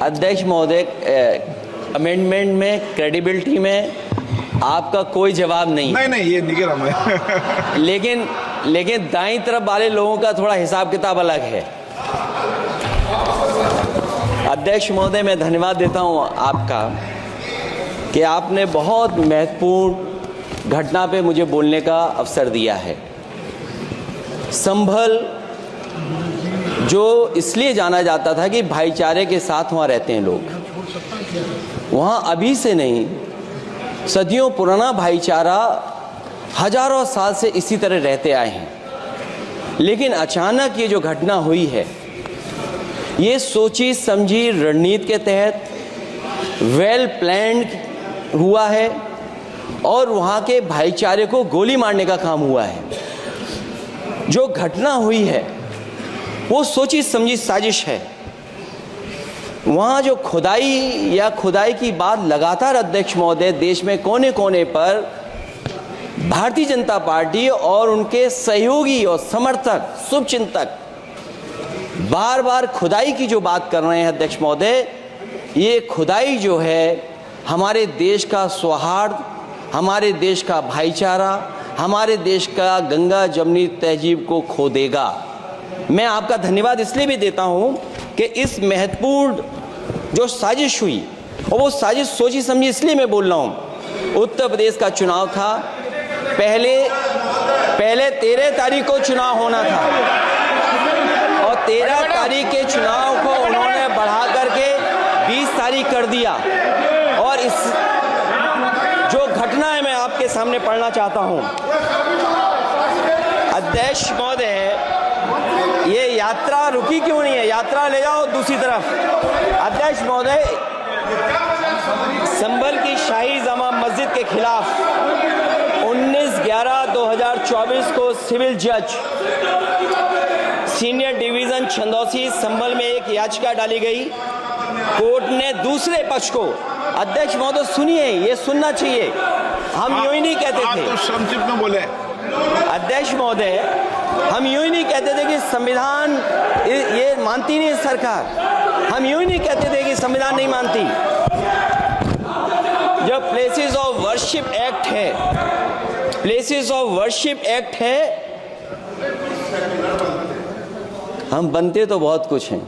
अध्यक्ष महोदय, अमेंडमेंट में क्रेडिबिलिटी में आपका कोई जवाब नहीं। नहीं ये नहीं कह रहा मैं। लेकिन दाईं तरफ वाले लोगों का थोड़ा हिसाब किताब अलग है। अध्यक्ष महोदय, मैं धन्यवाद देता हूं आपका कि आपने बहुत महत्वपूर्ण घटना पे मुझे बोलने का अवसर दिया है। संभल जो इसलिए जाना जाता था कि भाईचारे के साथ वहाँ रहते हैं लोग, वहाँ अभी से नहीं, सदियों पुराना भाईचारा हजारों साल से इसी तरह रहते आए हैं। लेकिन अचानक ये जो घटना हुई है, ये सोची समझी रणनीति के तहत वेल प्लान्ड हुआ है और वहाँ के भाईचारे को गोली मारने का काम हुआ है। जो घटना हुई है वो सोची समझी साजिश है। वहाँ जो खुदाई की बात लगातार अध्यक्ष महोदय देश में कोने कोने पर भारतीय जनता पार्टी और उनके सहयोगी और समर्थक शुभचिंतक बार बार खुदाई की जो बात कर रहे हैं अध्यक्ष महोदय, ये खुदाई जो है हमारे देश का सौहार्द, हमारे देश का भाईचारा, हमारे देश का गंगा जमनी तहजीब को खो देगा। मैं आपका धन्यवाद इसलिए भी देता हूं कि इस महत्वपूर्ण जो साजिश हुई, और वो साजिश सोची समझी इसलिए मैं बोल रहा हूं। उत्तर प्रदेश का चुनाव था, पहले 13 तारीख को चुनाव होना था और 13 तारीख के चुनाव को उन्होंने बढ़ा करके 20 तारीख कर दिया। और इस जो घटना है मैं आपके सामने पढ़ना चाहता हूं। अध्यक्ष महोदय, ये यात्रा रुकी क्यों नहीं है? यात्रा ले जाओ दूसरी तरफ। अध्यक्ष महोदय, संभल की शाही जामा मस्जिद के खिलाफ 19/11/2024 को सिविल जज सीनियर डिवीजन छंदौसी संभल में एक याचिका डाली गई। कोर्ट ने दूसरे पक्ष को, अध्यक्ष महोदय सुनिए, ये सुनना चाहिए, हम यूं ही नहीं कहते थे। आप तो संक्षिप्त में बोले। अध्यक्ष महोदय, हम यूं ही नहीं कहते थे कि संविधान ये मानती नहीं सरकार। हम यूं ही नहीं कहते थे कि संविधान नहीं मानती। जब प्लेसेस ऑफ वर्शिप एक्ट है, प्लेसेस ऑफ वर्शिप एक्ट है, हम बनते तो बहुत कुछ हैं।